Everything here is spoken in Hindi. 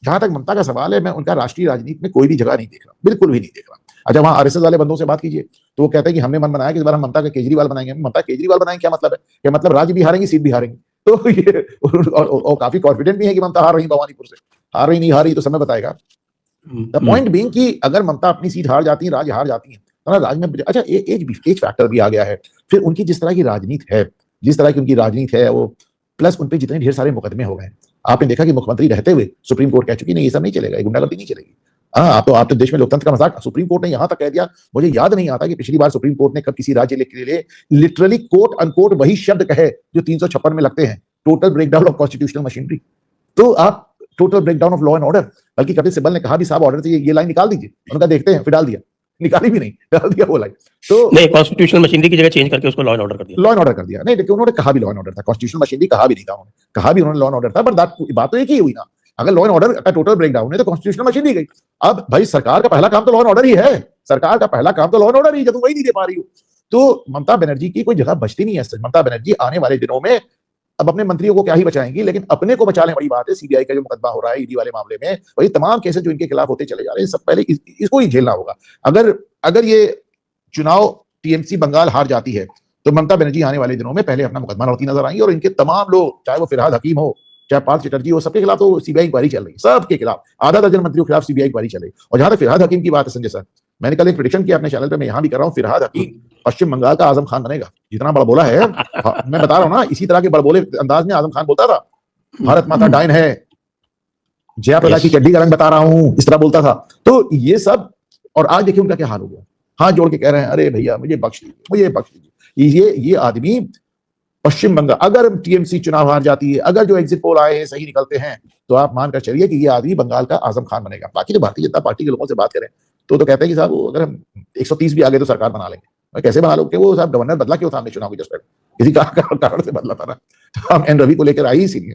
जहां तक ममता का सवाल है, मैं उनका राष्ट्रीय राजनीति में कोई भी जगह नहीं देख रहा, बिल्कुल भी नहीं देख रहा। अच्छा, वहां आरएसएस वाले बंदों से बात कीजिए तो वो कहते हैं कि हमने मन बनाया कि इस बार हम ममता का केजरीवाल बनाएंगे। ममता केजरीवाल बनाएंगे क्या मतलब है? क्या मतलब राज्य भी हारेंगी, सीट भी हारेंगी? तो ये और काफी कॉन्फिडेंट भी है कि ममता हार रही भवानीपुर से, हार रही नहीं हार रही तो समय बताएगा। द पॉइंट बीइंग कि अगर ममता अपनी सीट हार जाती है, राज्य हार जाती है, तो ना राज्य में अच्छा एज फैक्टर भी आ गया है। फिर उनकी जिस तरह की राजनीति है, जिस तरह की उनकी राजनीति है वो, प्लस उन पे जितने ढेर सारे मुकदमे हो गए। आपने देखा कि मुख्यमंत्री रहते हुए सुप्रीम कोर्ट कह चुकी नहीं, ये सब नहीं चलेगा, ये गुंडागर्दी नहीं चलेगी। हाँ, आप तो देश में लोकतंत्र का मजाक, सुप्रीम कोर्ट ने यहां तक कह दिया, मुझे याद नहीं आता कि पिछली बार सुप्रीम कोर्ट ने कब किसी राज्य के लिए लिटरली कोट अनकोट वही शब्द कहे जो 356 में लगते हैं, total breakdown of constitutional machinery. तो आप total breakdown of law and order, बल्कि कपिल सिब्बल ने कहा भी साहब ऑर्डर से ये लाइन निकाल दीजिए, उनका देखते हैं, फिर डाल दिया, निकाली भी नहीं, डाल दिया वो लाइन। तो नहीं, कॉन्स्टिट्यूशनल मशीनरी की जगह चेंज करके उसको लॉ एंड ऑर्डर कर दिया, लॉ एंड ऑर्डर कर दिया। नहीं, लेकिन उन्होंने कहा भी लॉ एंड ऑर्डर था, कॉन्स्टिट्यूशनल मशीनरी कहा भी नहीं था उन्होंने, कहा भी उन्होंने लॉ एंड ऑर्डर था, बट बात तो एक ही हुई ना। अगर लॉ एंड ऑर्डर का टोटल ब्रेकडाउन है तो कॉन्स्टिट्यूशनल मशीनरी गई। अब भाई सरकार का पहला काम तो लॉ एंड ऑर्डर ही है, सरकार का पहला काम तो लॉ एंड ऑर्डर ही, जब तुम वही नहीं दे पा रही हो तो ममता बनर्जी की कोई जगह बचती नहीं है। ममता बनर्जी आने वाले दिनों में अब अपने मंत्रियों को क्या ही बचाएंगी, लेकिन अपने को बचा लें बड़ी बात है। सीबीआई का जो मुकदमा हो रहा है ईडी वाले मामले में, वही तमाम केसेस जो इनके खिलाफ होते चले जा रहे हैं, सब पहले इसको ही झेलना होगा। अगर ये चुनाव टीएमसी बंगाल हार जाती है तो ममता बनर्जी आने वाले दिनों में पहले अपना मुकदमा लड़ती नजर आएंगी, और इनके तमाम लोग, चाहे वो फिरहाद हकीम हो, चाहे पार्थ चटर्जी हो, सबके खिलाफ तो सीबीआई इंक्वायरी चल रही है, सबके खिलाफ, आधा दर्जन मंत्रियों के खिलाफ सीबीआई इंक्वायरी चल रही है। और जहां तक फिरहाद हकीम की बात है संजय सर, मैंने कल एक प्रेडिक्शन किया अपने चैनल पे, मैं यहां भी कर रहा हूं, फिरहाद हकीम पश्चिम बंगाल का आजम खान बनेगा। जितना बड़बोला है, मैं बता रहा हूं ना, इसी तरह के बड़बोले अंदाज में आजम खान बोलता था, भारत माता डायन है, जयाप्रदा की चड्डी का रंग बता रहा हूं, इस तरह बोलता था। तो ये सब, और आज देखिए उनका क्या हाल हो गया, हाथ जोड़ के कह रहे हैं अरे भैया मुझे बख्श दीजिए, मुझे बख्श दीजिए। ये आदमी पश्चिम बंगाल, अगर टीएमसी चुनाव हार जाती है, अगर जो एग्जिट पोल आए हैं सही निकलते हैं, तो आप मानकर चलिए कि ये आदमी बंगाल का आजम खान बनेगा। बाकी जो भारतीय जनता पार्टी के लोगों से बात करें तो कहते हैं कि साहब अगर हम 130 भी आ गए तो सरकार बना लेंगे। कैसे बना लोगे? वो साहब गवर्नर बदला क्यों था हमने चुनाव के जस्ट किसी कारण से बदला था ना, तो हम एन रवि को लेकर आई इसीलिए।